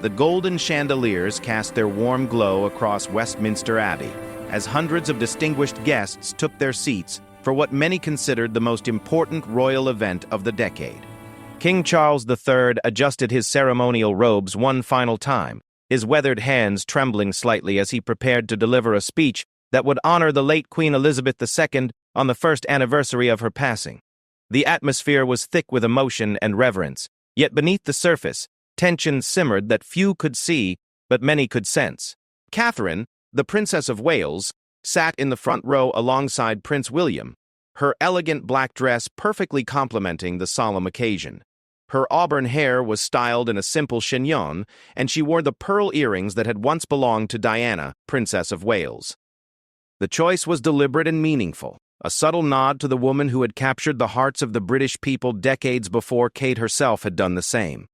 The golden chandeliers cast their warm glow across Westminster Abbey as hundreds of distinguished guests took their seats for what many considered the most important royal event of the decade. King Charles III adjusted his ceremonial robes one final time, his weathered hands trembling slightly as he prepared to deliver a speech that would honor the late Queen Elizabeth II on the first anniversary of her passing. The atmosphere was thick with emotion and reverence, yet beneath the surface, tension simmered that few could see, but many could sense. Catherine, the Princess of Wales, sat in the front row alongside Prince William, her elegant black dress perfectly complementing the solemn occasion. Her auburn hair was styled in a simple chignon, and she wore the pearl earrings that had once belonged to Diana, Princess of Wales. The choice was deliberate and meaningful, a subtle nod to the woman who had captured the hearts of the British people decades before Kate herself had done the same.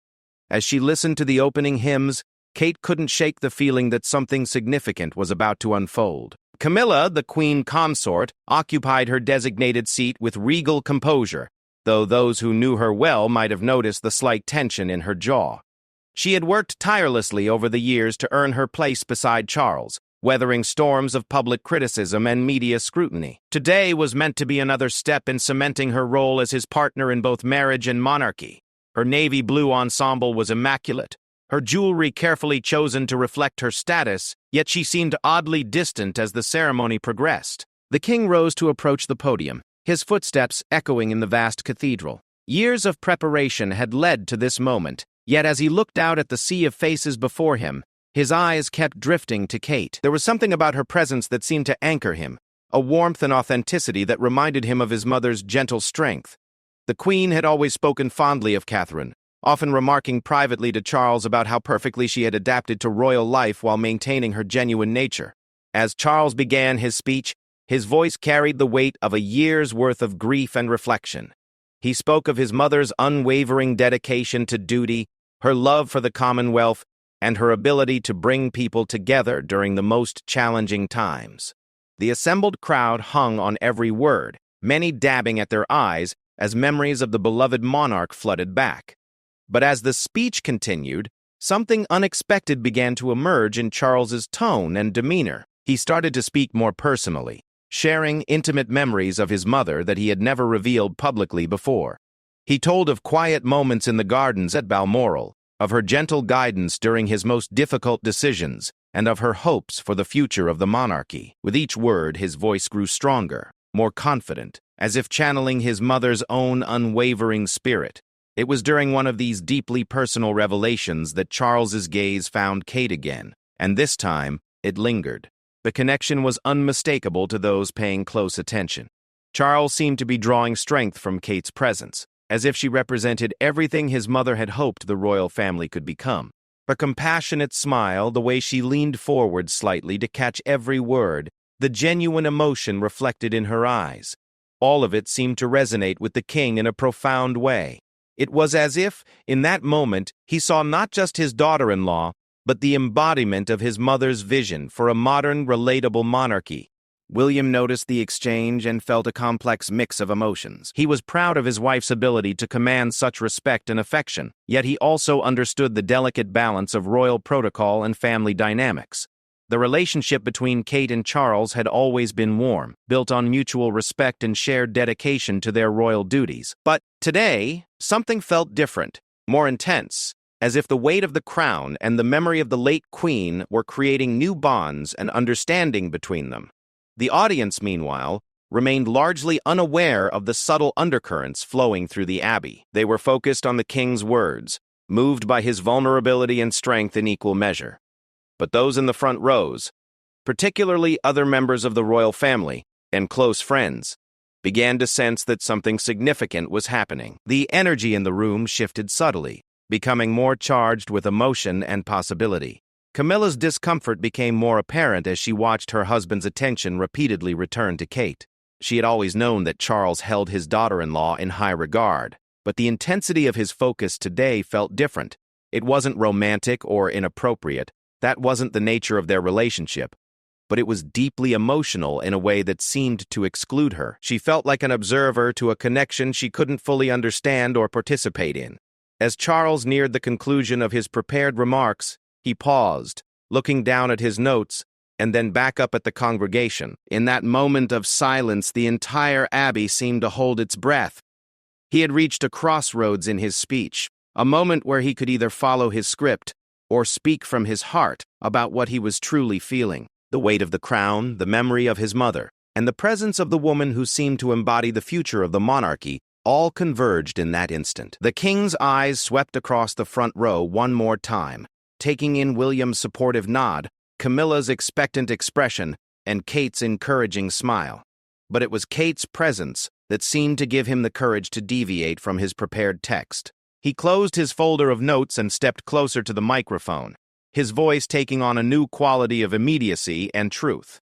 As she listened to the opening hymns, Kate couldn't shake the feeling that something significant was about to unfold. Camilla, the queen consort, occupied her designated seat with regal composure, though those who knew her well might have noticed the slight tension in her jaw. She had worked tirelessly over the years to earn her place beside Charles, weathering storms of public criticism and media scrutiny. Today was meant to be another step in cementing her role as his partner in both marriage and monarchy. Her navy blue ensemble was immaculate, her jewelry carefully chosen to reflect her status, yet she seemed oddly distant as the ceremony progressed. The king rose to approach the podium, his footsteps echoing in the vast cathedral. Years of preparation had led to this moment, yet as he looked out at the sea of faces before him, his eyes kept drifting to Kate. There was something about her presence that seemed to anchor him, a warmth and authenticity that reminded him of his mother's gentle strength. The Queen had always spoken fondly of Catherine, often remarking privately to Charles about how perfectly she had adapted to royal life while maintaining her genuine nature. As Charles began his speech, his voice carried the weight of a year's worth of grief and reflection. He spoke of his mother's unwavering dedication to duty, her love for the Commonwealth, and her ability to bring people together during the most challenging times. The assembled crowd hung on every word, many dabbing at their eyes as memories of the beloved monarch flooded back. But as the speech continued, something unexpected began to emerge in Charles's tone and demeanor. He started to speak more personally, sharing intimate memories of his mother that he had never revealed publicly before. He told of quiet moments in the gardens at Balmoral, of her gentle guidance during his most difficult decisions, and of her hopes for the future of the monarchy. With each word, his voice grew stronger, more confident, as if channeling his mother's own unwavering spirit. It was during one of these deeply personal revelations that Charles's gaze found Kate again, and this time it lingered. The connection was unmistakable to those paying close attention. Charles seemed to be drawing strength from Kate's presence, as if she represented everything his mother had hoped the royal family could become. Her compassionate smile, the way she leaned forward slightly to catch every word, the genuine emotion reflected in her eyes. All of it seemed to resonate with the king in a profound way. It was as if, in that moment, he saw not just his daughter-in-law, but the embodiment of his mother's vision for a modern, relatable monarchy. William noticed the exchange and felt a complex mix of emotions. He was proud of his wife's ability to command such respect and affection, yet he also understood the delicate balance of royal protocol and family dynamics. The relationship between Kate and Charles had always been warm, built on mutual respect and shared dedication to their royal duties. But today, something felt different, more intense, as if the weight of the crown and the memory of the late queen were creating new bonds and understanding between them. The audience, meanwhile, remained largely unaware of the subtle undercurrents flowing through the abbey. They were focused on the king's words, moved by his vulnerability and strength in equal measure. But those in the front rows, particularly other members of the royal family and close friends, began to sense that something significant was happening. The energy in the room shifted subtly, becoming more charged with emotion and possibility. Camilla's discomfort became more apparent as she watched her husband's attention repeatedly return to Kate. She had always known that Charles held his daughter-in-law in high regard, but the intensity of his focus today felt different. It wasn't romantic or inappropriate. That wasn't the nature of their relationship. But it was deeply emotional in a way that seemed to exclude her. She felt like an observer to a connection she couldn't fully understand or participate in. As Charles neared the conclusion of his prepared remarks, he paused, looking down at his notes, and then back up at the congregation. In that moment of silence, the entire abbey seemed to hold its breath. He had reached a crossroads in his speech, a moment where he could either follow his script or speak from his heart about what he was truly feeling. The weight of the crown, the memory of his mother, and the presence of the woman who seemed to embody the future of the monarchy all converged in that instant. The king's eyes swept across the front row one more time, taking in William's supportive nod, Camilla's expectant expression, and Kate's encouraging smile. But it was Kate's presence that seemed to give him the courage to deviate from his prepared text. He closed his folder of notes and stepped closer to the microphone, his voice taking on a new quality of immediacy and truth.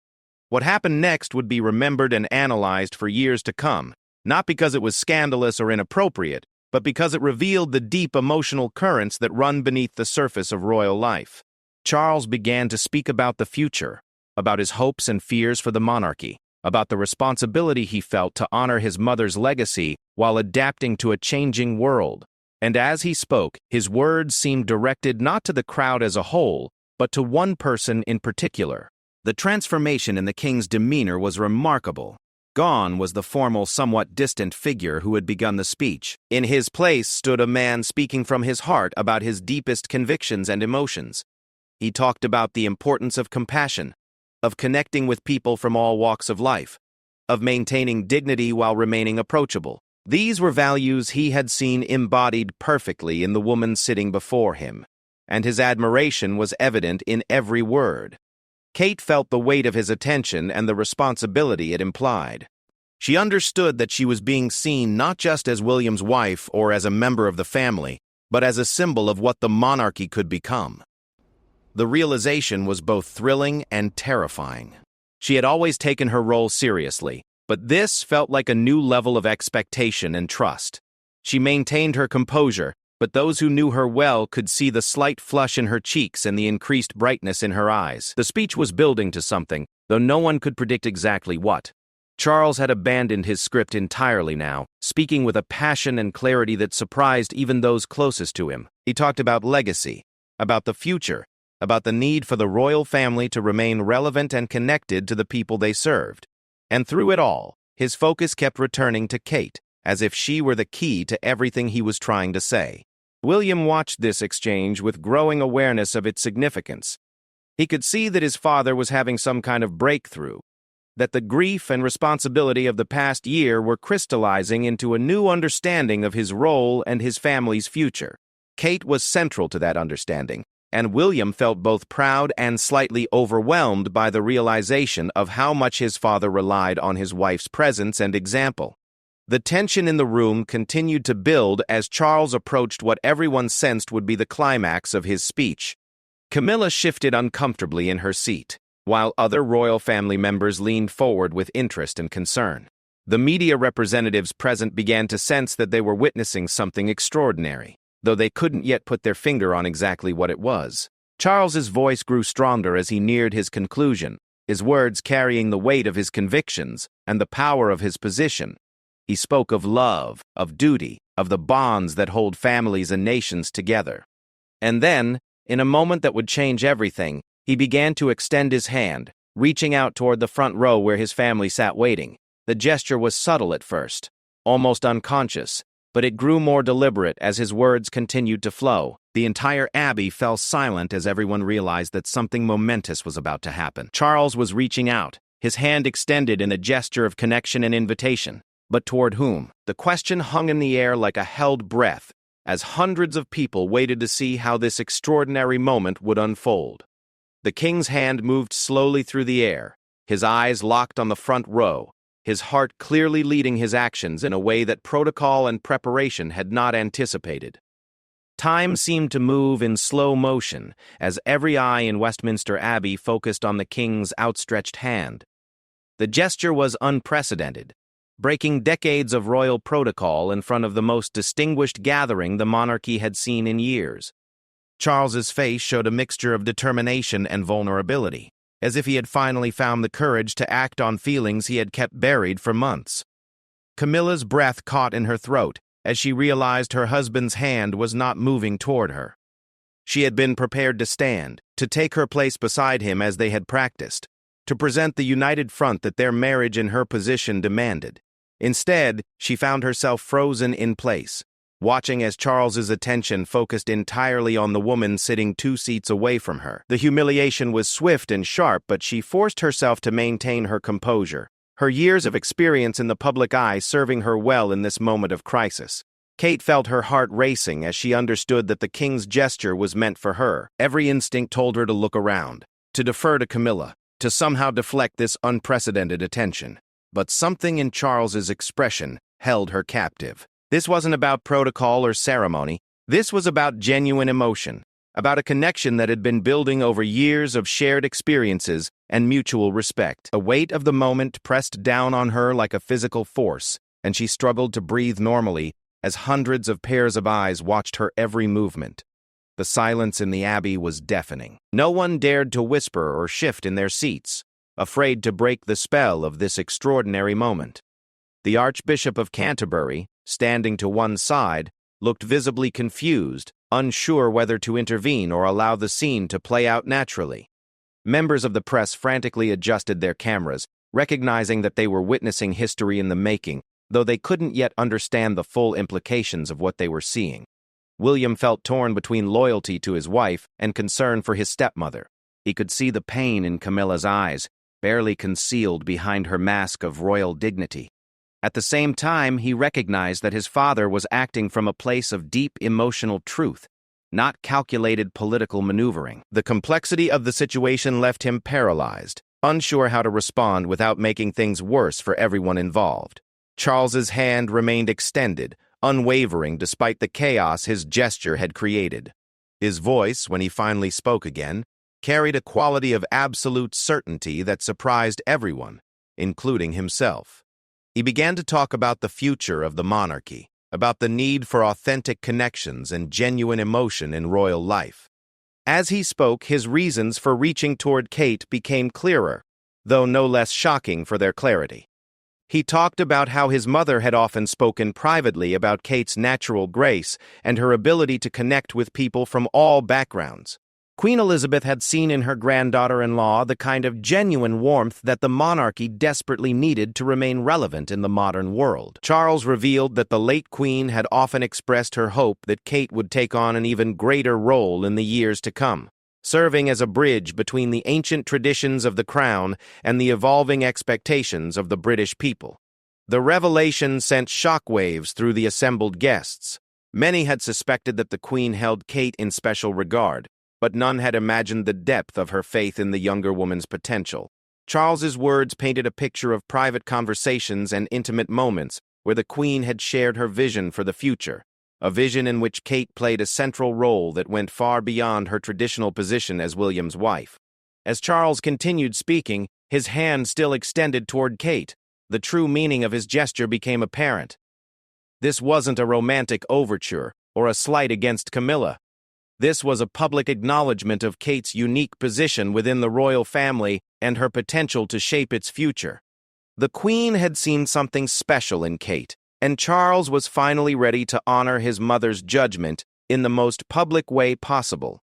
What happened next would be remembered and analyzed for years to come, not because it was scandalous or inappropriate, but because it revealed the deep emotional currents that run beneath the surface of royal life. Charles began to speak about the future, about his hopes and fears for the monarchy, about the responsibility he felt to honor his mother's legacy while adapting to a changing world. And as he spoke, his words seemed directed not to the crowd as a whole, but to one person in particular. The transformation in the king's demeanor was remarkable. Gone was the formal, somewhat distant figure who had begun the speech. In his place stood a man speaking from his heart about his deepest convictions and emotions. He talked about the importance of compassion, of connecting with people from all walks of life, of maintaining dignity while remaining approachable. These were values he had seen embodied perfectly in the woman sitting before him, and his admiration was evident in every word. Kate felt the weight of his attention and the responsibility it implied. She understood that she was being seen not just as William's wife or as a member of the family, but as a symbol of what the monarchy could become. The realization was both thrilling and terrifying. She had always taken her role seriously, but this felt like a new level of expectation and trust. She maintained her composure, but those who knew her well could see the slight flush in her cheeks and the increased brightness in her eyes. The speech was building to something, though no one could predict exactly what. Charles had abandoned his script entirely now, speaking with a passion and clarity that surprised even those closest to him. He talked about legacy, about the future, about the need for the royal family to remain relevant and connected to the people they served. And through it all, his focus kept returning to Kate, as if she were the key to everything he was trying to say. William watched this exchange with growing awareness of its significance. He could see that his father was having some kind of breakthrough, that the grief and responsibility of the past year were crystallizing into a new understanding of his role and his family's future. Kate was central to that understanding, and William felt both proud and slightly overwhelmed by the realization of how much his father relied on his wife's presence and example. The tension in the room continued to build as Charles approached what everyone sensed would be the climax of his speech. Camilla shifted uncomfortably in her seat, while other royal family members leaned forward with interest and concern. The media representatives present began to sense that they were witnessing something extraordinary, though they couldn't yet put their finger on exactly what it was. Charles's voice grew stronger as he neared his conclusion, his words carrying the weight of his convictions and the power of his position. He spoke of love, of duty, of the bonds that hold families and nations together. And then, in a moment that would change everything, he began to extend his hand, reaching out toward the front row where his family sat waiting. The gesture was subtle at first, almost unconscious, but it grew more deliberate as his words continued to flow. The entire abbey fell silent as everyone realized that something momentous was about to happen. Charles was reaching out, his hand extended in a gesture of connection and invitation. But toward whom? The question hung in the air like a held breath, as hundreds of people waited to see how this extraordinary moment would unfold. The king's hand moved slowly through the air, his eyes locked on the front row, his heart clearly leading his actions in a way that protocol and preparation had not anticipated. Time seemed to move in slow motion as every eye in Westminster Abbey focused on the king's outstretched hand. The gesture was unprecedented, breaking decades of royal protocol in front of the most distinguished gathering the monarchy had seen in years. Charles's face showed a mixture of determination and vulnerability, as if he had finally found the courage to act on feelings he had kept buried for months. Camilla's breath caught in her throat, as she realized her husband's hand was not moving toward her. She had been prepared to stand, to take her place beside him as they had practiced, to present the united front that their marriage in her position demanded. Instead, she found herself frozen in place, watching as Charles's attention focused entirely on the woman sitting 2 seats away from her. The humiliation was swift and sharp, but she forced herself to maintain her composure, her years of experience in the public eye serving her well in this moment of crisis. Kate felt her heart racing as she understood that the king's gesture was meant for her. Every instinct told her to look around, to defer to Camilla, to somehow deflect this unprecedented attention. But something in Charles's expression held her captive. This wasn't about protocol or ceremony. This was about genuine emotion, about a connection that had been building over years of shared experiences and mutual respect. A weight of the moment pressed down on her like a physical force, and she struggled to breathe normally as hundreds of pairs of eyes watched her every movement. The silence in the abbey was deafening. No one dared to whisper or shift in their seats, afraid to break the spell of this extraordinary moment. The Archbishop of Canterbury, standing to one side, looked visibly confused, unsure whether to intervene or allow the scene to play out naturally. Members of the press frantically adjusted their cameras, recognizing that they were witnessing history in the making, though they couldn't yet understand the full implications of what they were seeing. William felt torn between loyalty to his wife and concern for his stepmother. He could see the pain in Camilla's eyes, barely concealed behind her mask of royal dignity. At the same time, he recognized that his father was acting from a place of deep emotional truth, not calculated political maneuvering. The complexity of the situation left him paralyzed, unsure how to respond without making things worse for everyone involved. Charles's hand remained extended, unwavering despite the chaos his gesture had created. His voice, when he finally spoke again, carried a quality of absolute certainty that surprised everyone, including himself. He began to talk about the future of the monarchy, about the need for authentic connections and genuine emotion in royal life. As he spoke, his reasons for reaching toward Kate became clearer, though no less shocking for their clarity. He talked about how his mother had often spoken privately about Kate's natural grace and her ability to connect with people from all backgrounds. Queen Elizabeth had seen in her granddaughter-in-law the kind of genuine warmth that the monarchy desperately needed to remain relevant in the modern world. Charles revealed that the late queen had often expressed her hope that Kate would take on an even greater role in the years to come, serving as a bridge between the ancient traditions of the crown and the evolving expectations of the British people. The revelation sent shockwaves through the assembled guests. Many had suspected that the Queen held Kate in special regard, but none had imagined the depth of her faith in the younger woman's potential. Charles's words painted a picture of private conversations and intimate moments where the Queen had shared her vision for the future, a vision in which Kate played a central role that went far beyond her traditional position as William's wife. As Charles continued speaking, his hand still extended toward Kate. The true meaning of his gesture became apparent. This wasn't a romantic overture or a slight against Camilla. This was a public acknowledgement of Kate's unique position within the royal family and her potential to shape its future. The Queen had seen something special in Kate, and Charles was finally ready to honor his mother's judgment in the most public way possible.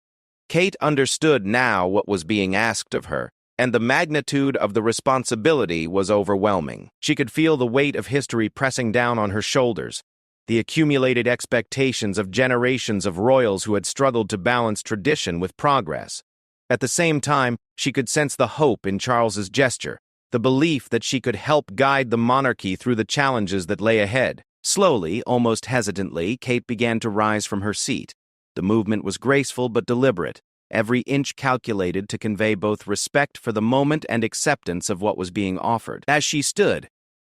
Kate understood now what was being asked of her, and the magnitude of the responsibility was overwhelming. She could feel the weight of history pressing down on her shoulders, the accumulated expectations of generations of royals who had struggled to balance tradition with progress. At the same time, she could sense the hope in Charles's gesture, the belief that she could help guide the monarchy through the challenges that lay ahead. Slowly, almost hesitantly, Kate began to rise from her seat. The movement was graceful but deliberate, every inch calculated to convey both respect for the moment and acceptance of what was being offered. As she stood,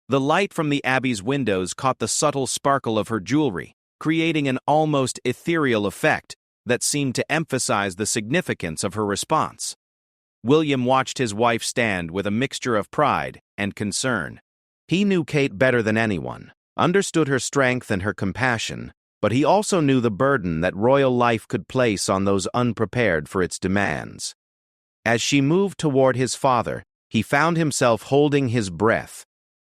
the light from the abbey's windows caught the subtle sparkle of her jewelry, creating an almost ethereal effect that seemed to emphasize the significance of her response. William watched his wife stand with a mixture of pride and concern. He knew Kate better than anyone, understood her strength and her compassion, but he also knew the burden that royal life could place on those unprepared for its demands. As she moved toward his father, he found himself holding his breath,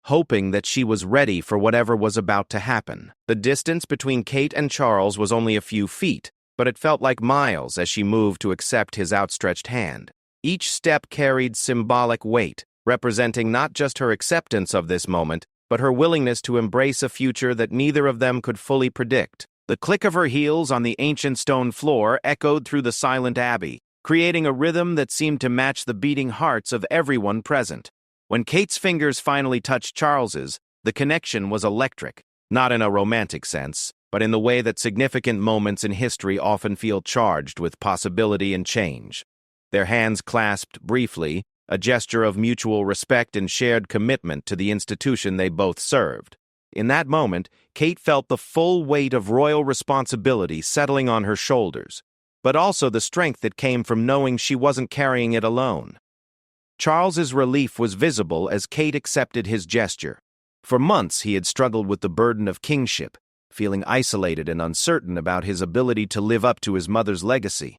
hoping that she was ready for whatever was about to happen. The distance between Kate and Charles was only a few feet, but it felt like miles as she moved to accept his outstretched hand. Each step carried symbolic weight, representing not just her acceptance of this moment, but her willingness to embrace a future that neither of them could fully predict. The click of her heels on the ancient stone floor echoed through the silent abbey, creating a rhythm that seemed to match the beating hearts of everyone present. When Kate's fingers finally touched Charles's, the connection was electric, not in a romantic sense, but in the way that significant moments in history often feel charged with possibility and change. Their hands clasped briefly, a gesture of mutual respect and shared commitment to the institution they both served. In that moment, Kate felt the full weight of royal responsibility settling on her shoulders, but also the strength that came from knowing she wasn't carrying it alone. Charles's relief was visible as Kate accepted his gesture. For months he had struggled with the burden of kingship, feeling isolated and uncertain about his ability to live up to his mother's legacy.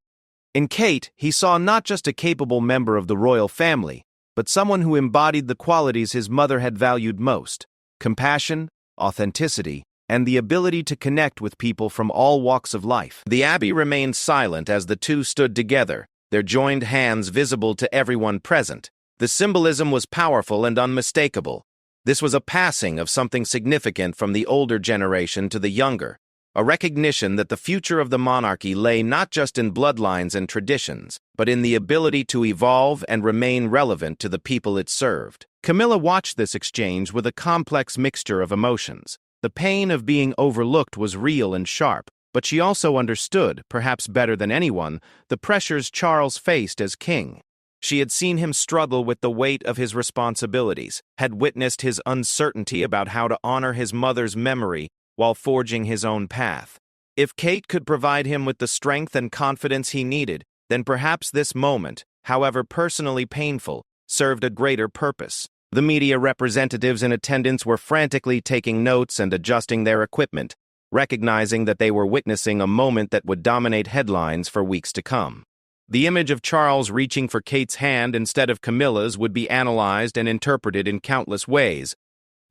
In Kate, he saw not just a capable member of the royal family, but someone who embodied the qualities his mother had valued most: compassion, authenticity, and the ability to connect with people from all walks of life. The abbey remained silent as the two stood together, their joined hands visible to everyone present. The symbolism was powerful and unmistakable. This was a passing of something significant from the older generation to the younger, a recognition that the future of the monarchy lay not just in bloodlines and traditions, but in the ability to evolve and remain relevant to the people it served. Camilla watched this exchange with a complex mixture of emotions. The pain of being overlooked was real and sharp, but she also understood, perhaps better than anyone, the pressures Charles faced as king. She had seen him struggle with the weight of his responsibilities, had witnessed his uncertainty about how to honor his mother's memory while forging his own path. If Kate could provide him with the strength and confidence he needed, then perhaps this moment, however personally painful, served a greater purpose. The media representatives in attendance were frantically taking notes and adjusting their equipment, recognizing that they were witnessing a moment that would dominate headlines for weeks to come. The image of Charles reaching for Kate's hand instead of Camilla's would be analyzed and interpreted in countless ways,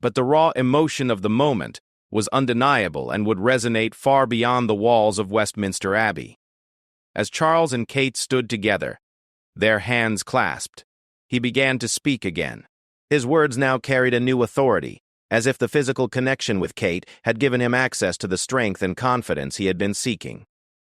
but the raw emotion of the moment was undeniable and would resonate far beyond the walls of Westminster Abbey. As Charles and Kate stood together, their hands clasped, he began to speak again. His words now carried a new authority, as if the physical connection with Kate had given him access to the strength and confidence he had been seeking.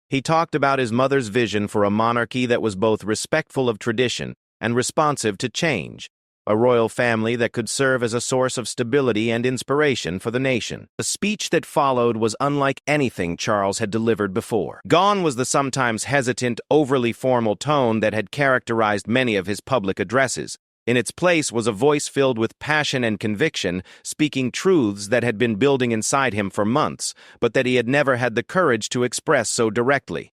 He talked about his mother's vision for a monarchy that was both respectful of tradition and responsive to change, a royal family that could serve as a source of stability and inspiration for the nation. The speech that followed was unlike anything Charles had delivered before. Gone was the sometimes hesitant, overly formal tone that had characterized many of his public addresses. In its place was a voice filled with passion and conviction, speaking truths that had been building inside him for months, but that he had never had the courage to express so directly.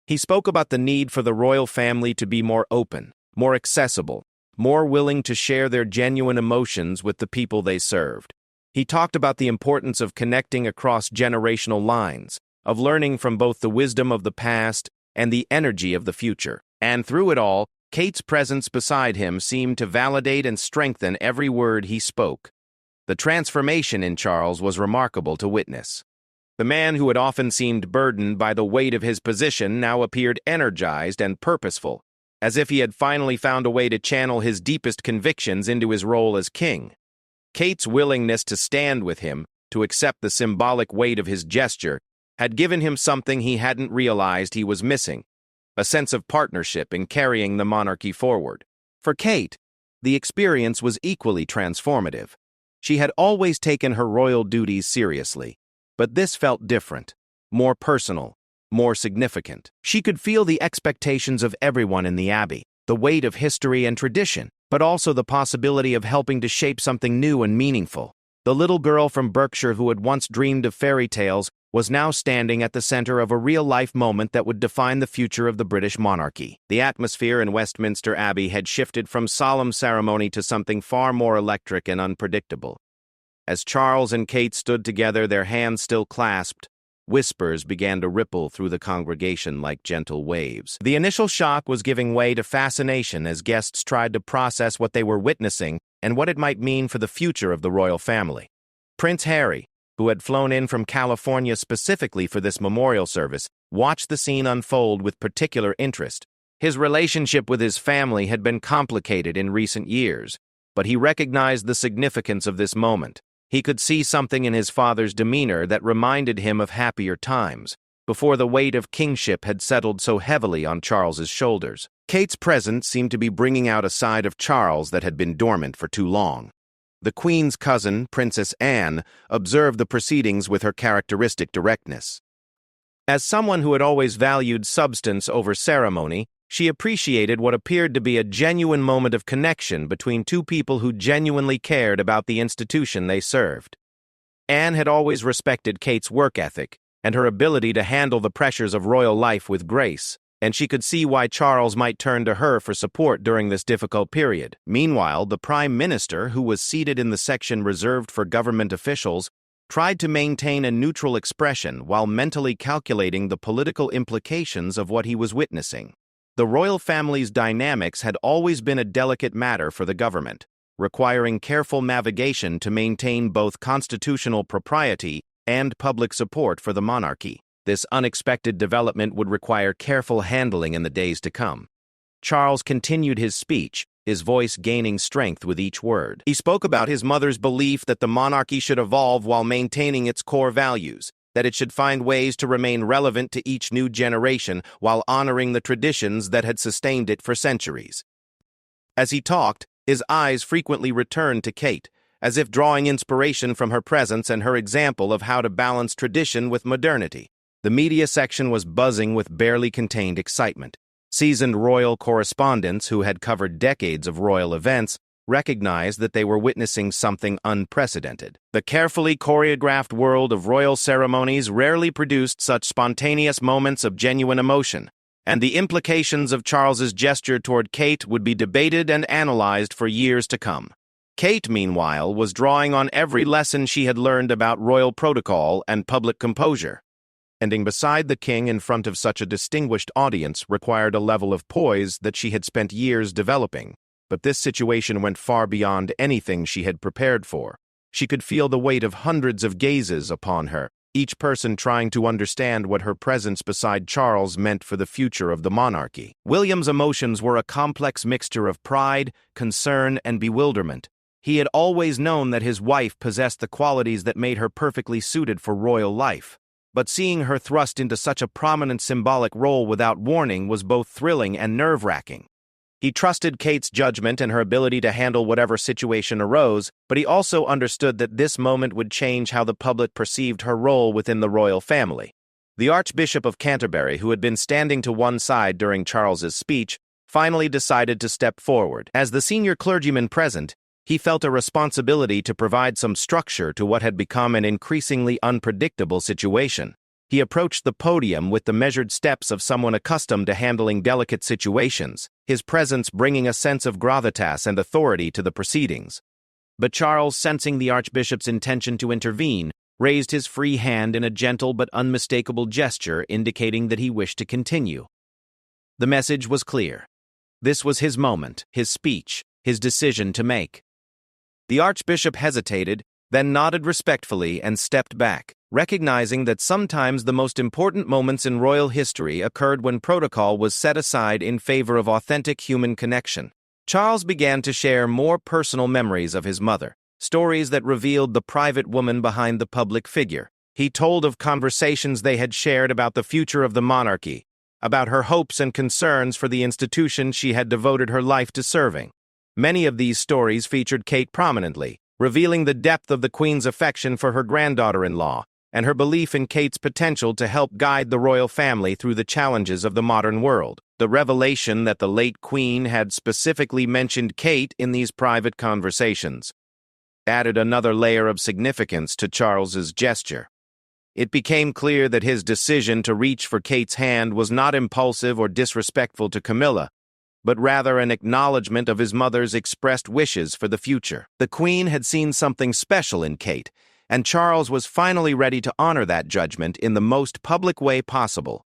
He spoke about the need for the royal family to be more open, more accessible, more willing to share their genuine emotions with the people they served. He talked about the importance of connecting across generational lines, of learning from both the wisdom of the past and the energy of the future. And through it all, Kate's presence beside him seemed to validate and strengthen every word he spoke. The transformation in Charles was remarkable to witness. The man who had often seemed burdened by the weight of his position now appeared energized and purposeful, as if he had finally found a way to channel his deepest convictions into his role as king. Kate's willingness to stand with him, to accept the symbolic weight of his gesture, had given him something he hadn't realized he was missing: a sense of partnership in carrying the monarchy forward. For Kate, the experience was equally transformative. She had always taken her royal duties seriously, but this felt different, more personal, more significant. She could feel the expectations of everyone in the abbey, the weight of history and tradition, but also the possibility of helping to shape something new and meaningful. The little girl from Berkshire who had once dreamed of fairy tales was now standing at the center of a real-life moment that would define the future of the British monarchy. The atmosphere in Westminster Abbey had shifted from solemn ceremony to something far more electric and unpredictable. As Charles and Kate stood together, their hands still clasped, Whispers began to ripple through the congregation like gentle waves. The initial shock was giving way to fascination as guests tried to process what they were witnessing and what it might mean for the future of the royal family. Prince Harry, who had flown in from California specifically for this memorial service, watched the scene unfold with particular interest. His relationship with his family had been complicated in recent years, but he recognized the significance of this moment. He could see something in his father's demeanor that reminded him of happier times, before the weight of kingship had settled so heavily on Charles's shoulders. Kate's presence seemed to be bringing out a side of Charles that had been dormant for too long. The Queen's cousin, Princess Anne, observed the proceedings with her characteristic directness. As someone who had always valued substance over ceremony, she appreciated what appeared to be a genuine moment of connection between two people who genuinely cared about the institution they served. Anne had always respected Kate's work ethic and her ability to handle the pressures of royal life with grace, and she could see why Charles might turn to her for support during this difficult period. Meanwhile, the Prime Minister, who was seated in the section reserved for government officials, tried to maintain a neutral expression while mentally calculating the political implications of what he was witnessing. The royal family's dynamics had always been a delicate matter for the government, requiring careful navigation to maintain both constitutional propriety and public support for the monarchy. This unexpected development would require careful handling in the days to come. Charles continued his speech, his voice gaining strength with each word. He spoke about his mother's belief that the monarchy should evolve while maintaining its core values, that it should find ways to remain relevant to each new generation while honoring the traditions that had sustained it for centuries. As he talked, his eyes frequently returned to Kate, as if drawing inspiration from her presence and her example of how to balance tradition with modernity. The media section was buzzing with barely contained excitement. Seasoned royal correspondents who had covered decades of royal events recognized that they were witnessing something unprecedented. The carefully choreographed world of royal ceremonies rarely produced such spontaneous moments of genuine emotion, and the implications of Charles's gesture toward Kate would be debated and analyzed for years to come. Kate, meanwhile, was drawing on every lesson she had learned about royal protocol and public composure. Standing beside the king in front of such a distinguished audience required a level of poise that she had spent years developing. But this situation went far beyond anything she had prepared for. She could feel the weight of hundreds of gazes upon her, each person trying to understand what her presence beside Charles meant for the future of the monarchy. William's emotions were a complex mixture of pride, concern, and bewilderment. He had always known that his wife possessed the qualities that made her perfectly suited for royal life. But seeing her thrust into such a prominent symbolic role without warning was both thrilling and nerve-wracking. He trusted Kate's judgment and her ability to handle whatever situation arose, but he also understood that this moment would change how the public perceived her role within the royal family. The Archbishop of Canterbury, who had been standing to one side during Charles's speech, finally decided to step forward. As the senior clergyman present, he felt a responsibility to provide some structure to what had become an increasingly unpredictable situation. He approached the podium with the measured steps of someone accustomed to handling delicate situations, his presence bringing a sense of gravitas and authority to the proceedings. But Charles, sensing the Archbishop's intention to intervene, raised his free hand in a gentle but unmistakable gesture indicating that he wished to continue. The message was clear. This was his moment, his speech, his decision to make. The Archbishop hesitated, then nodded respectfully and stepped back, recognizing that sometimes the most important moments in royal history occurred when protocol was set aside in favor of authentic human connection. Charles began to share more personal memories of his mother, stories that revealed the private woman behind the public figure. He told of conversations they had shared about the future of the monarchy, about her hopes and concerns for the institution she had devoted her life to serving. Many of these stories featured Kate prominently, revealing the depth of the Queen's affection for her granddaughter-in-law and her belief in Kate's potential to help guide the royal family through the challenges of the modern world. The revelation that the late Queen had specifically mentioned Kate in these private conversations added another layer of significance to Charles's gesture. It became clear that his decision to reach for Kate's hand was not impulsive or disrespectful to Camilla, but rather an acknowledgement of his mother's expressed wishes for the future. The Queen had seen something special in Kate, and Charles was finally ready to honor that judgment in the most public way possible.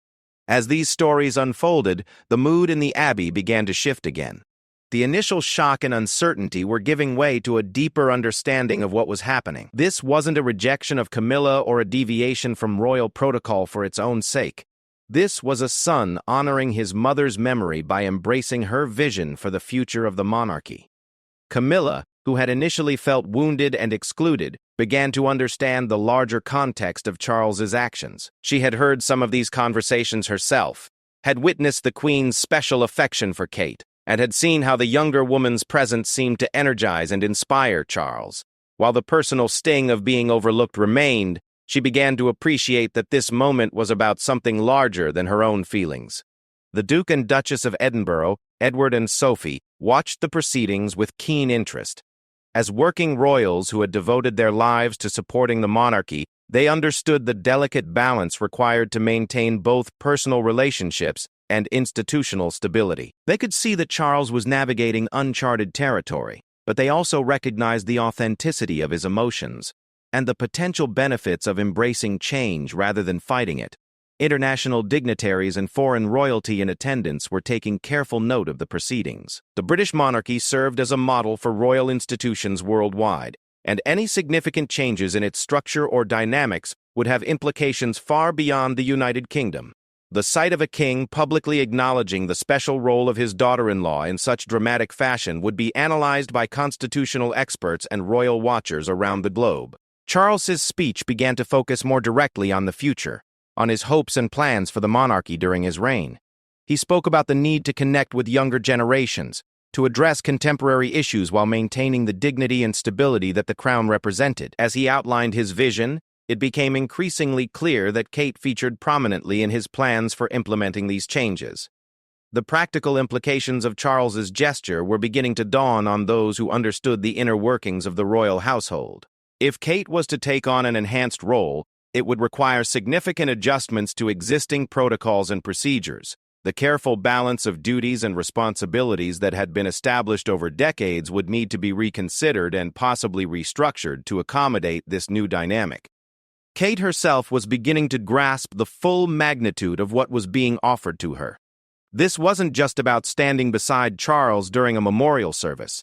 As these stories unfolded, the mood in the abbey began to shift again. The initial shock and uncertainty were giving way to a deeper understanding of what was happening. This wasn't a rejection of Camilla or a deviation from royal protocol for its own sake. This was a son honoring his mother's memory by embracing her vision for the future of the monarchy. Camilla, who had initially felt wounded and excluded, began to understand the larger context of Charles's actions. She had heard some of these conversations herself, had witnessed the Queen's special affection for Kate, and had seen how the younger woman's presence seemed to energize and inspire Charles. While the personal sting of being overlooked remained, she began to appreciate that this moment was about something larger than her own feelings. The Duke and Duchess of Edinburgh, Edward and Sophie, watched the proceedings with keen interest. As working royals who had devoted their lives to supporting the monarchy, they understood the delicate balance required to maintain both personal relationships and institutional stability. They could see that Charles was navigating uncharted territory, but they also recognized the authenticity of his emotions and the potential benefits of embracing change rather than fighting it. International dignitaries and foreign royalty in attendance were taking careful note of the proceedings. The British monarchy served as a model for royal institutions worldwide, and any significant changes in its structure or dynamics would have implications far beyond the United Kingdom. The sight of a king publicly acknowledging the special role of his daughter-in-law in such dramatic fashion would be analyzed by constitutional experts and royal watchers around the globe. Charles's speech began to focus more directly on the future, on his hopes and plans for the monarchy during his reign. He spoke about the need to connect with younger generations, to address contemporary issues while maintaining the dignity and stability that the crown represented. As he outlined his vision, it became increasingly clear that Kate featured prominently in his plans for implementing these changes. The practical implications of Charles's gesture were beginning to dawn on those who understood the inner workings of the royal household. If Kate was to take on an enhanced role, it would require significant adjustments to existing protocols and procedures. The careful balance of duties and responsibilities that had been established over decades would need to be reconsidered and possibly restructured to accommodate this new dynamic. Kate herself was beginning to grasp the full magnitude of what was being offered to her. This wasn't just about standing beside Charles during a memorial service.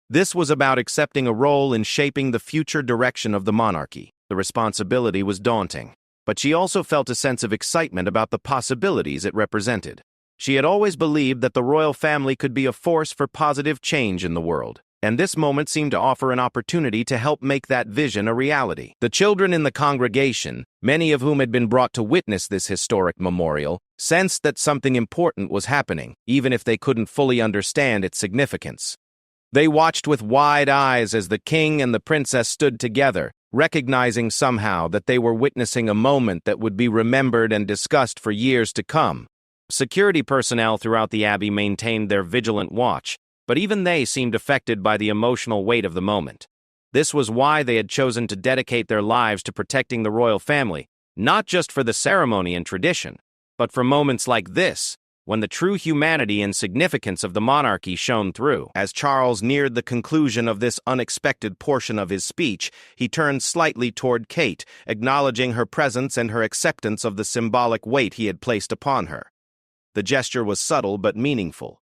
This was about accepting a role in shaping the future direction of the monarchy. The responsibility was daunting, but she also felt a sense of excitement about the possibilities it represented. She had always believed that the royal family could be a force for positive change in the world, and this moment seemed to offer an opportunity to help make that vision a reality. The children in the congregation, many of whom had been brought to witness this historic memorial, sensed that something important was happening, even if they couldn't fully understand its significance. They watched with wide eyes as the king and the princess stood together, recognizing somehow that they were witnessing a moment that would be remembered and discussed for years to come. Security personnel throughout the abbey maintained their vigilant watch, but even they seemed affected by the emotional weight of the moment. This was why they had chosen to dedicate their lives to protecting the royal family, not just for the ceremony and tradition, but for moments like this, when the true humanity and significance of the monarchy shone through. As Charles neared the conclusion of this unexpected portion of his speech, he turned slightly toward Kate, acknowledging her presence and her acceptance of the symbolic weight he had placed upon her. The gesture was subtle but meaningful,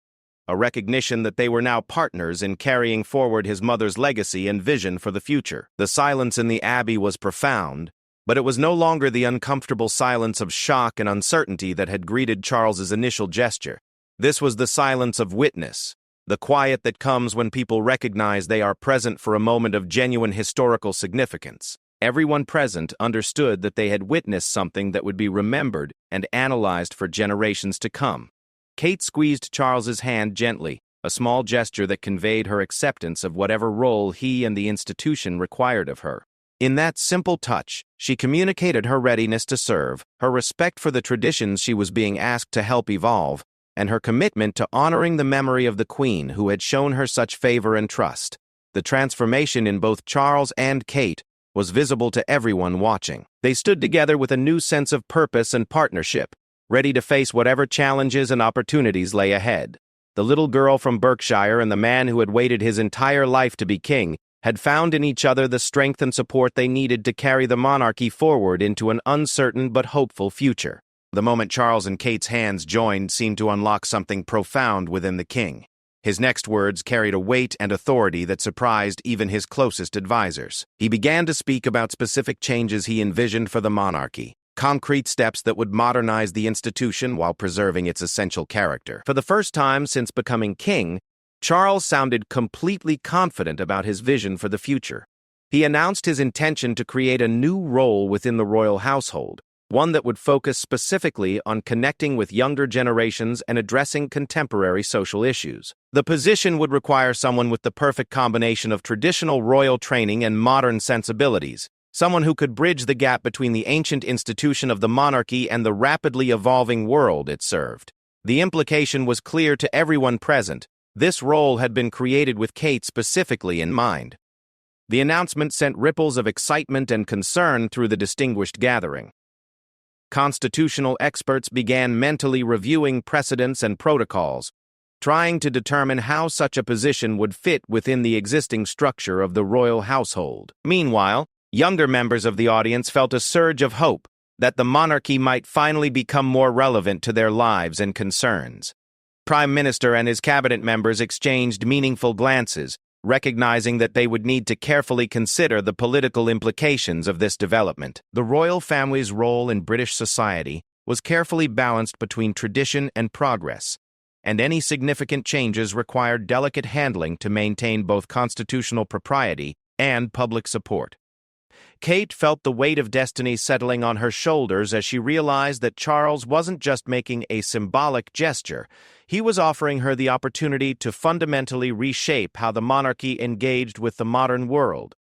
a recognition that they were now partners in carrying forward his mother's legacy and vision for the future. The silence in the abbey was profound, but it was no longer the uncomfortable silence of shock and uncertainty that had greeted Charles's initial gesture. This was the silence of witness, the quiet that comes when people recognize they are present for a moment of genuine historical significance. Everyone present understood that they had witnessed something that would be remembered and analyzed for generations to come. Kate squeezed Charles's hand gently, a small gesture that conveyed her acceptance of whatever role he and the institution required of her. In that simple touch, she communicated her readiness to serve, her respect for the traditions she was being asked to help evolve, and her commitment to honoring the memory of the Queen who had shown her such favor and trust. The transformation in both Charles and Kate was visible to everyone watching. They stood together with a new sense of purpose and partnership, ready to face whatever challenges and opportunities lay ahead. The little girl from Berkshire and the man who had waited his entire life to be king had found in each other the strength and support they needed to carry the monarchy forward into an uncertain but hopeful future. The moment Charles and Kate's hands joined seemed to unlock something profound within the king. His next words carried a weight and authority that surprised even his closest advisors. He began to speak about specific changes he envisioned for the monarchy, concrete steps that would modernize the institution while preserving its essential character. For the first time since becoming king, Charles sounded completely confident about his vision for the future. He announced his intention to create a new role within the royal household, one that would focus specifically on connecting with younger generations and addressing contemporary social issues. The position would require someone with the perfect combination of traditional royal training and modern sensibilities, someone who could bridge the gap between the ancient institution of the monarchy and the rapidly evolving world it served. The implication was clear to everyone present. This role had been created with Kate specifically in mind. The announcement sent ripples of excitement and concern through the distinguished gathering. Constitutional experts began mentally reviewing precedents and protocols, trying to determine how such a position would fit within the existing structure of the royal household. Meanwhile, younger members of the audience felt a surge of hope that the monarchy might finally become more relevant to their lives and concerns. Prime Minister and his cabinet members exchanged meaningful glances, recognizing that they would need to carefully consider the political implications of this development. The royal family's role in British society was carefully balanced between tradition and progress, and any significant changes required delicate handling to maintain both constitutional propriety and public support. Kate felt the weight of destiny settling on her shoulders as she realized that Charles wasn't just making a symbolic gesture. He was offering her the opportunity to fundamentally reshape how the monarchy engaged with the modern world.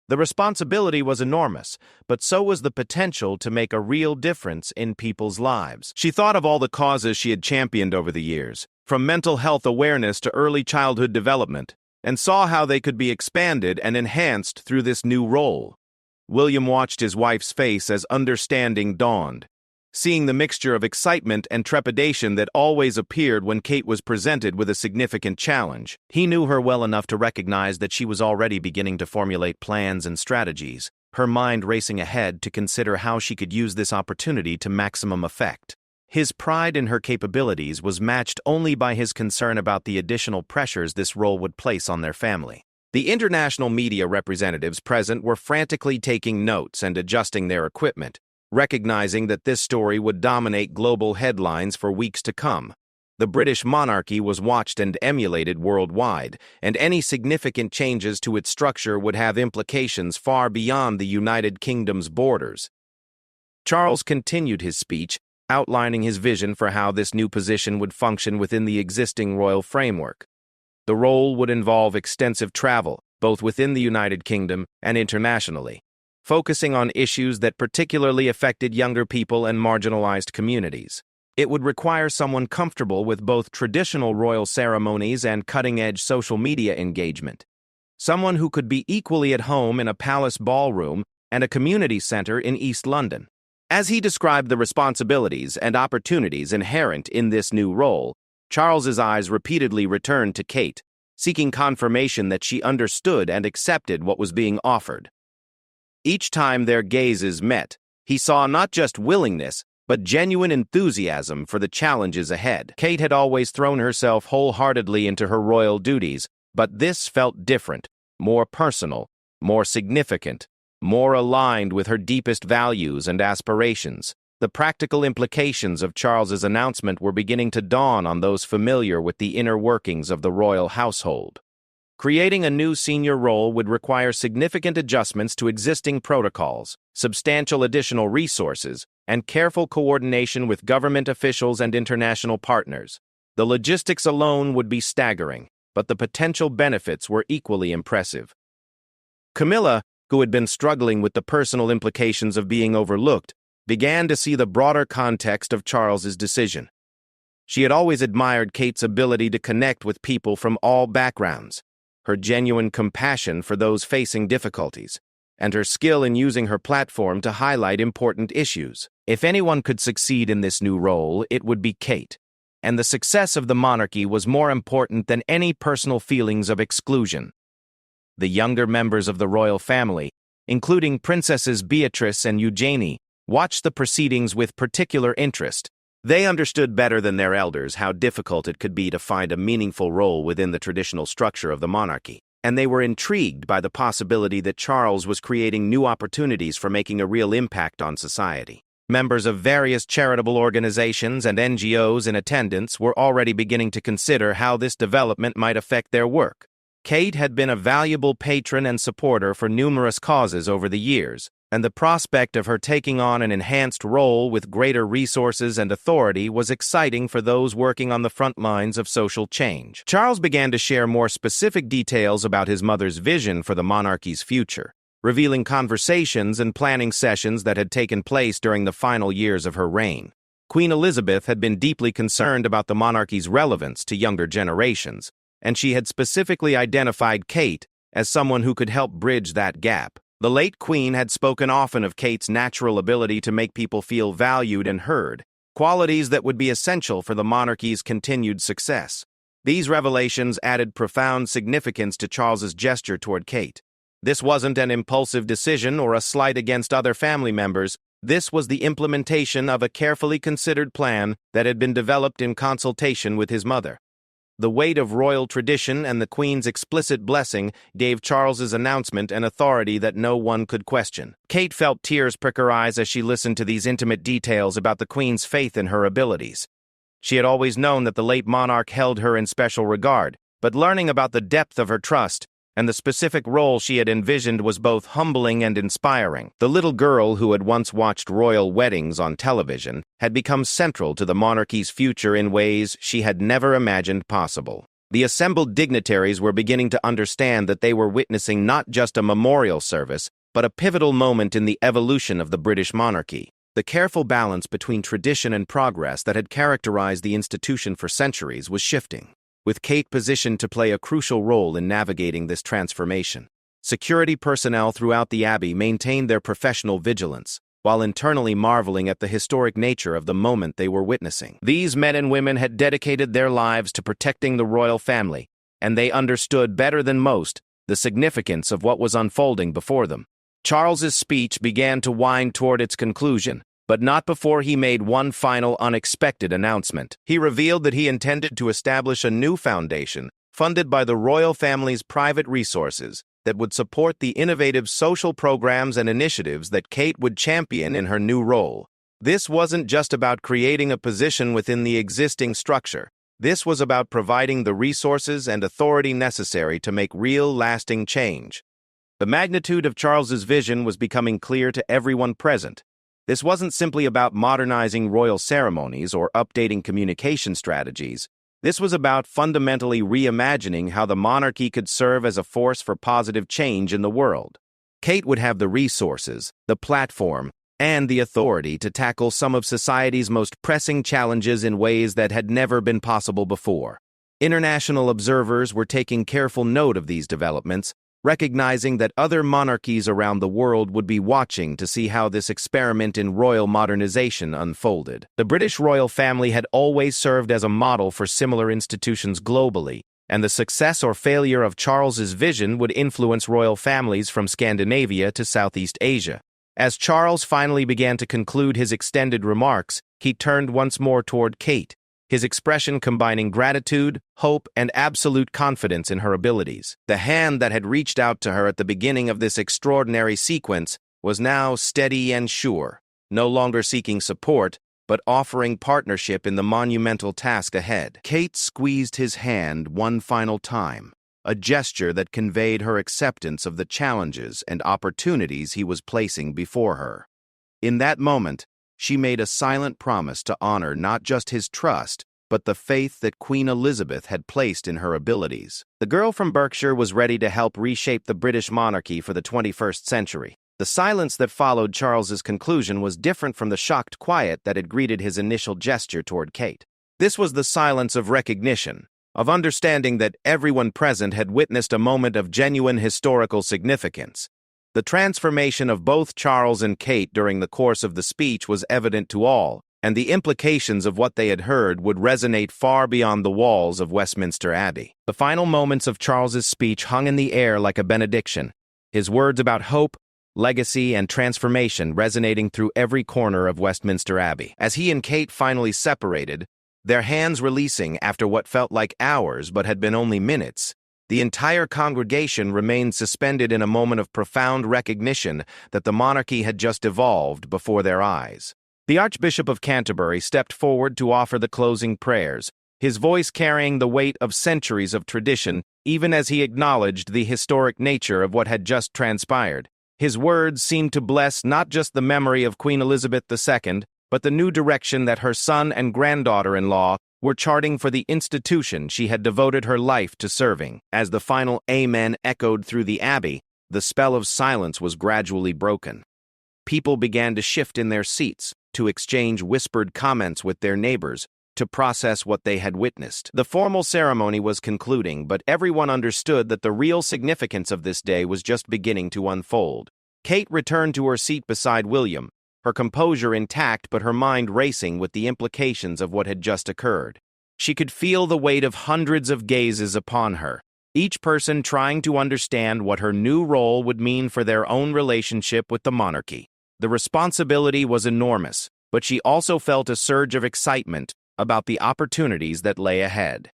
The responsibility was enormous, but so was the potential to make a real difference in people's lives. She thought of all the causes she had championed over the years, from mental health awareness to early childhood development, and saw how they could be expanded and enhanced through this new role. William watched his wife's face as understanding dawned, seeing the mixture of excitement and trepidation that always appeared when Kate was presented with a significant challenge. He knew her well enough to recognize that she was already beginning to formulate plans and strategies, her mind racing ahead to consider how she could use this opportunity to maximum effect. His pride in her capabilities was matched only by his concern about the additional pressures this role would place on their family. The international media representatives present were frantically taking notes and adjusting their equipment, recognizing that this story would dominate global headlines for weeks to come. The British monarchy was watched and emulated worldwide, and any significant changes to its structure would have implications far beyond the United Kingdom's borders. Charles continued his speech, outlining his vision for how this new position would function within the existing royal framework. The role would involve extensive travel, both within the United Kingdom and internationally, focusing on issues that particularly affected younger people and marginalized communities. It would require someone comfortable with both traditional royal ceremonies and cutting-edge social media engagement, someone who could be equally at home in a palace ballroom and a community center in East London. As he described the responsibilities and opportunities inherent in this new role, Charles's eyes repeatedly returned to Kate, seeking confirmation that she understood and accepted what was being offered. Each time their gazes met, he saw not just willingness, but genuine enthusiasm for the challenges ahead. Kate had always thrown herself wholeheartedly into her royal duties, but this felt different, more personal, more significant, more aligned with her deepest values and aspirations. The practical implications of Charles's announcement were beginning to dawn on those familiar with the inner workings of the royal household. Creating a new senior role would require significant adjustments to existing protocols, substantial additional resources, and careful coordination with government officials and international partners. The logistics alone would be staggering, but the potential benefits were equally impressive. Camilla, who had been struggling with the personal implications of being overlooked, began to see the broader context of Charles's decision. She had always admired Kate's ability to connect with people from all backgrounds, her genuine compassion for those facing difficulties, and her skill in using her platform to highlight important issues. If anyone could succeed in this new role, it would be Kate, and the success of the monarchy was more important than any personal feelings of exclusion. The younger members of the royal family, including Princesses Beatrice and Eugenie, watched the proceedings with particular interest. They understood better than their elders how difficult it could be to find a meaningful role within the traditional structure of the monarchy, and they were intrigued by the possibility that Charles was creating new opportunities for making a real impact on society. Members of various charitable organizations and NGOs in attendance were already beginning to consider how this development might affect their work. Kate had been a valuable patron and supporter for numerous causes over the years, and the prospect of her taking on an enhanced role with greater resources and authority was exciting for those working on the front lines of social change. Charles began to share more specific details about his mother's vision for the monarchy's future, revealing conversations and planning sessions that had taken place during the final years of her reign. Queen Elizabeth had been deeply concerned about the monarchy's relevance to younger generations, and she had specifically identified Kate as someone who could help bridge that gap. The late Queen had spoken often of Kate's natural ability to make people feel valued and heard, qualities that would be essential for the monarchy's continued success. These revelations added profound significance to Charles's gesture toward Kate. This wasn't an impulsive decision or a slight against other family members. This was the implementation of a carefully considered plan that had been developed in consultation with his mother. The weight of royal tradition and the Queen's explicit blessing gave Charles's announcement an authority that no one could question. Kate felt tears prick her eyes as she listened to these intimate details about the Queen's faith in her abilities. She had always known that the late monarch held her in special regard, but learning about the depth of her trust and the specific role she had envisioned was both humbling and inspiring. The little girl who had once watched royal weddings on television had become central to the monarchy's future in ways she had never imagined possible. The assembled dignitaries were beginning to understand that they were witnessing not just a memorial service, but a pivotal moment in the evolution of the British monarchy. The careful balance between tradition and progress that had characterized the institution for centuries was shifting, with Kate positioned to play a crucial role in navigating this transformation. Security personnel throughout the Abbey maintained their professional vigilance, while internally marveling at the historic nature of the moment they were witnessing. These men and women had dedicated their lives to protecting the royal family, and they understood better than most the significance of what was unfolding before them. Charles's speech began to wind toward its conclusion, but not before he made one final unexpected announcement. He revealed that he intended to establish a new foundation, funded by the royal family's private resources, that would support the innovative social programs and initiatives that Kate would champion in her new role. This wasn't just about creating a position within the existing structure. This was about providing the resources and authority necessary to make real, lasting change. The magnitude of Charles's vision was becoming clear to everyone present. This wasn't simply about modernizing royal ceremonies or updating communication strategies. This was about fundamentally reimagining how the monarchy could serve as a force for positive change in the world. Kate would have the resources, the platform, and the authority to tackle some of society's most pressing challenges in ways that had never been possible before. International observers were taking careful note of these developments, recognizing that other monarchies around the world would be watching to see how this experiment in royal modernization unfolded. The British royal family had always served as a model for similar institutions globally, and the success or failure of Charles's vision would influence royal families from Scandinavia to Southeast Asia. As Charles finally began to conclude his extended remarks, he turned once more toward Kate, his expression combining gratitude, hope, and absolute confidence in her abilities. The hand that had reached out to her at the beginning of this extraordinary sequence was now steady and sure, no longer seeking support, but offering partnership in the monumental task ahead. Kate squeezed his hand one final time, a gesture that conveyed her acceptance of the challenges and opportunities he was placing before her. In that moment, she made a silent promise to honor not just his trust, but the faith that Queen Elizabeth had placed in her abilities. The girl from Berkshire was ready to help reshape the British monarchy for the 21st century. The silence that followed Charles's conclusion was different from the shocked quiet that had greeted his initial gesture toward Kate. This was the silence of recognition, of understanding that everyone present had witnessed a moment of genuine historical significance. The transformation of both Charles and Kate during the course of the speech was evident to all, and the implications of what they had heard would resonate far beyond the walls of Westminster Abbey. The final moments of Charles's speech hung in the air like a benediction, his words about hope, legacy, and transformation resonating through every corner of Westminster Abbey. As he and Kate finally separated, their hands releasing after what felt like hours but had been only minutes, the entire congregation remained suspended in a moment of profound recognition that the monarchy had just evolved before their eyes. The Archbishop of Canterbury stepped forward to offer the closing prayers, his voice carrying the weight of centuries of tradition, even as he acknowledged the historic nature of what had just transpired. His words seemed to bless not just the memory of Queen Elizabeth II, but the new direction that her son and granddaughter-in-law were charting for the institution she had devoted her life to serving. As the final amen echoed through the abbey, the spell of silence was gradually broken. People began to shift in their seats, to exchange whispered comments with their neighbors, to process what they had witnessed. The formal ceremony was concluding, but everyone understood that the real significance of this day was just beginning to unfold. Kate returned to her seat beside William, her composure intact but her mind racing with the implications of what had just occurred. She could feel the weight of hundreds of gazes upon her, each person trying to understand what her new role would mean for their own relationship with the monarchy. The responsibility was enormous, but she also felt a surge of excitement about the opportunities that lay ahead.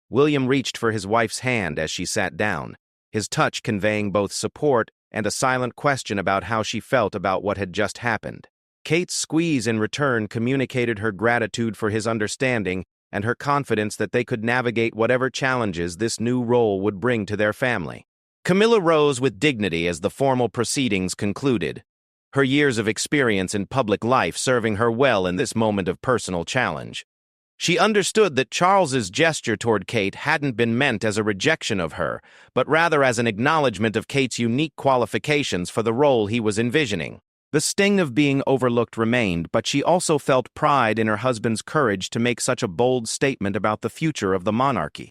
William reached for his wife's hand as she sat down, his touch conveying both support and a silent question about how she felt about what had just happened. Kate's squeeze in return communicated her gratitude for his understanding and her confidence that they could navigate whatever challenges this new role would bring to their family. Camilla rose with dignity as the formal proceedings concluded, her years of experience in public life serving her well in this moment of personal challenge. She understood that Charles's gesture toward Kate hadn't been meant as a rejection of her, but rather as an acknowledgement of Kate's unique qualifications for the role he was envisioning. The sting of being overlooked remained, but she also felt pride in her husband's courage to make such a bold statement about the future of the monarchy.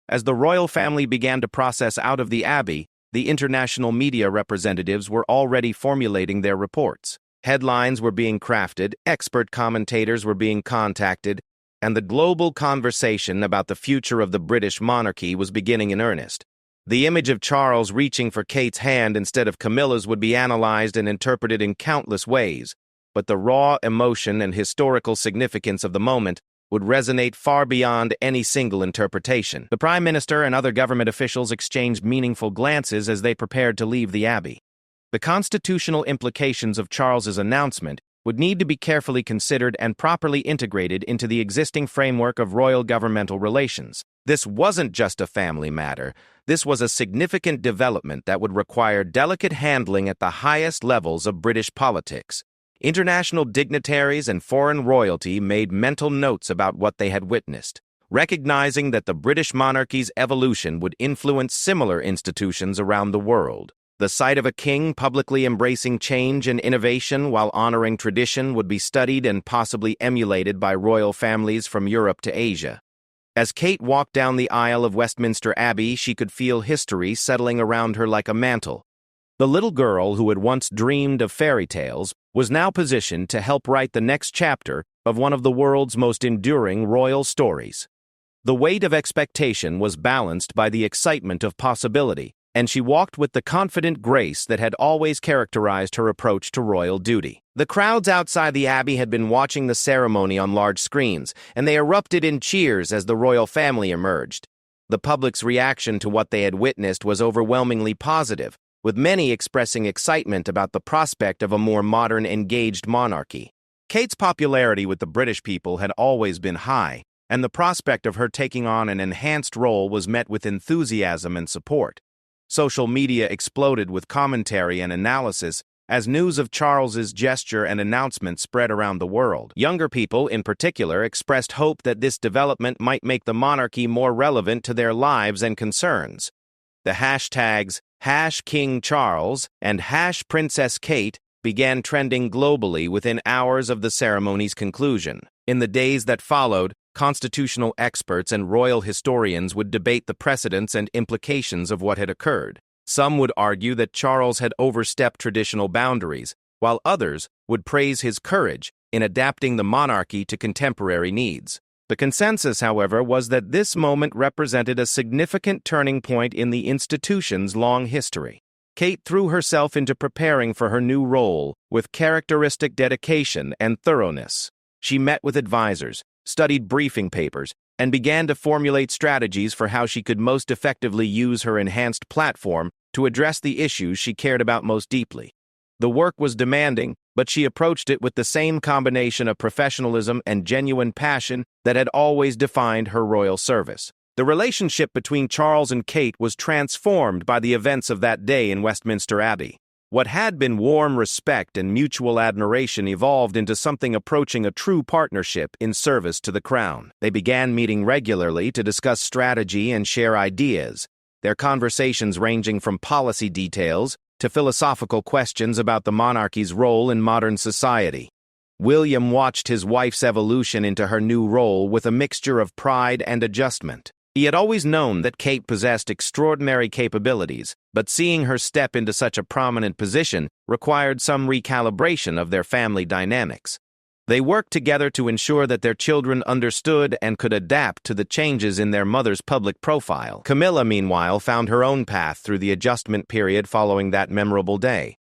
As the royal family began to process out of the abbey, the international media representatives were already formulating their reports. Headlines were being crafted, expert commentators were being contacted, and the global conversation about the future of the British monarchy was beginning in earnest. The image of Charles reaching for Kate's hand instead of Camilla's would be analyzed and interpreted in countless ways, but the raw emotion and historical significance of the moment would resonate far beyond any single interpretation. The Prime Minister and other government officials exchanged meaningful glances as they prepared to leave the abbey. The constitutional implications of Charles's announcement would need to be carefully considered and properly integrated into the existing framework of royal governmental relations. This wasn't just a family matter. This was a significant development that would require delicate handling at the highest levels of British politics. International dignitaries and foreign royalty made mental notes about what they had witnessed, recognizing that the British monarchy's evolution would influence similar institutions around the world. The sight of a king publicly embracing change and innovation while honoring tradition would be studied and possibly emulated by royal families from Europe to Asia. As Kate walked down the aisle of Westminster Abbey, she could feel history settling around her like a mantle. The little girl who had once dreamed of fairy tales was now positioned to help write the next chapter of one of the world's most enduring royal stories. The weight of expectation was balanced by the excitement of possibility, and she walked with the confident grace that had always characterized her approach to royal duty. The crowds outside the abbey had been watching the ceremony on large screens, and they erupted in cheers as the royal family emerged. The public's reaction to what they had witnessed was overwhelmingly positive, with many expressing excitement about the prospect of a more modern, engaged monarchy. Kate's popularity with the British people had always been high, and the prospect of her taking on an enhanced role was met with enthusiasm and support. Social media exploded with commentary and analysis as news of Charles's gesture and announcement spread around the world. Younger people, in particular, expressed hope that this development might make the monarchy more relevant to their lives and concerns. The hashtags #KingCharles and #PrincessKate began trending globally within hours of the ceremony's conclusion. In the days that followed, constitutional experts and royal historians would debate the precedents and implications of what had occurred. Some would argue that Charles had overstepped traditional boundaries, while others would praise his courage in adapting the monarchy to contemporary needs. The consensus, however, was that this moment represented a significant turning point in the institution's long history. Kate threw herself into preparing for her new role with characteristic dedication and thoroughness. She met with advisors, studied briefing papers, and began to formulate strategies for how she could most effectively use her enhanced platform to address the issues she cared about most deeply. The work was demanding, but she approached it with the same combination of professionalism and genuine passion that had always defined her royal service. The relationship between Charles and Kate was transformed by the events of that day in Westminster Abbey. What had been warm respect and mutual admiration evolved into something approaching a true partnership in service to the crown. They began meeting regularly to discuss strategy and share ideas, their conversations ranging from policy details to philosophical questions about the monarchy's role in modern society. William watched his wife's evolution into her new role with a mixture of pride and adjustment. He had always known that Kate possessed extraordinary capabilities, but seeing her step into such a prominent position required some recalibration of their family dynamics. They worked together to ensure that their children understood and could adapt to the changes in their mother's public profile. Camilla, meanwhile, found her own path through the adjustment period following that memorable day.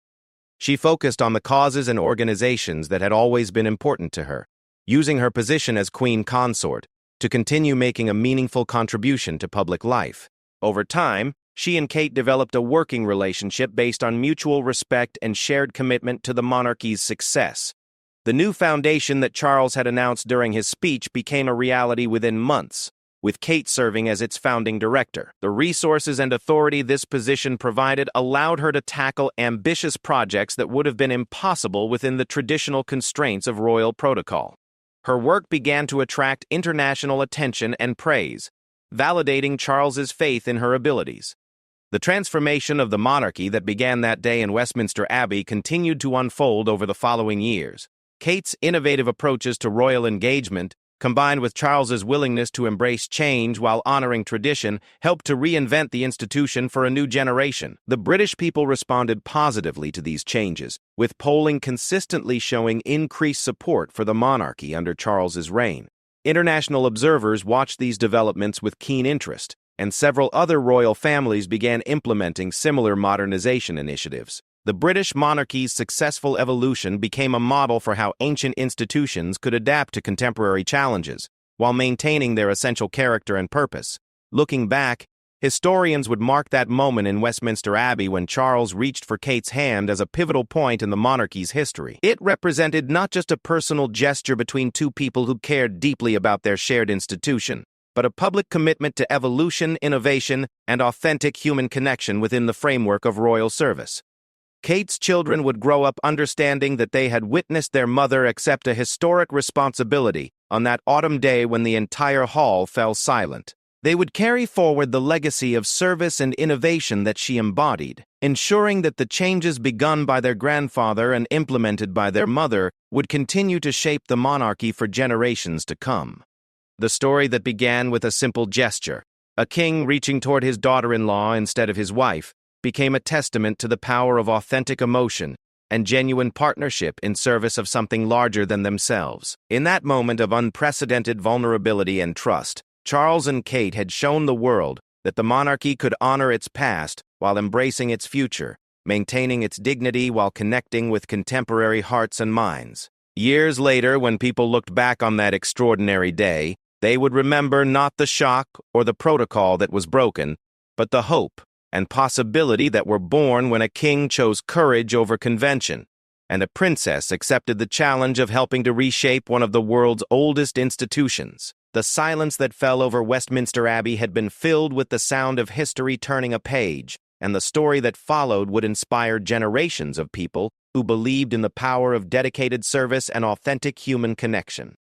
She focused on the causes and organizations that had always been important to her, using her position as queen consort to continue making a meaningful contribution to public life. Over time, she and Kate developed a working relationship based on mutual respect and shared commitment to the monarchy's success. The new foundation that Charles had announced during his speech became a reality within months, with Kate serving as its founding director. The resources and authority this position provided allowed her to tackle ambitious projects that would have been impossible within the traditional constraints of royal protocol. Her work began to attract international attention and praise, validating Charles's faith in her abilities. The transformation of the monarchy that began that day in Westminster Abbey continued to unfold over the following years. Kate's innovative approaches to royal engagement, combined with Charles's willingness to embrace change while honoring tradition, helped to reinvent the institution for a new generation. The British people responded positively to these changes, with polling consistently showing increased support for the monarchy under Charles's reign. International observers watched these developments with keen interest, and several other royal families began implementing similar modernization initiatives. The British monarchy's successful evolution became a model for how ancient institutions could adapt to contemporary challenges, while maintaining their essential character and purpose. Looking back, historians would mark that moment in Westminster Abbey when Charles reached for Kate's hand as a pivotal point in the monarchy's history. It represented not just a personal gesture between two people who cared deeply about their shared institution, but a public commitment to evolution, innovation, and authentic human connection within the framework of royal service. Kate's children would grow up understanding that they had witnessed their mother accept a historic responsibility on that autumn day when the entire hall fell silent. They would carry forward the legacy of service and innovation that she embodied, ensuring that the changes begun by their grandfather and implemented by their mother would continue to shape the monarchy for generations to come. The story that began with a simple gesture, a king reaching toward his daughter-in-law instead of his wife, became a testament to the power of authentic emotion and genuine partnership in service of something larger than themselves. In that moment of unprecedented vulnerability and trust, Charles and Kate had shown the world that the monarchy could honor its past while embracing its future, maintaining its dignity while connecting with contemporary hearts and minds. Years later, when people looked back on that extraordinary day, they would remember not the shock or the protocol that was broken, but the hope and possibility that were born when a king chose courage over convention, and a princess accepted the challenge of helping to reshape one of the world's oldest institutions. The silence that fell over Westminster Abbey had been filled with the sound of history turning a page, and the story that followed would inspire generations of people who believed in the power of dedicated service and authentic human connection.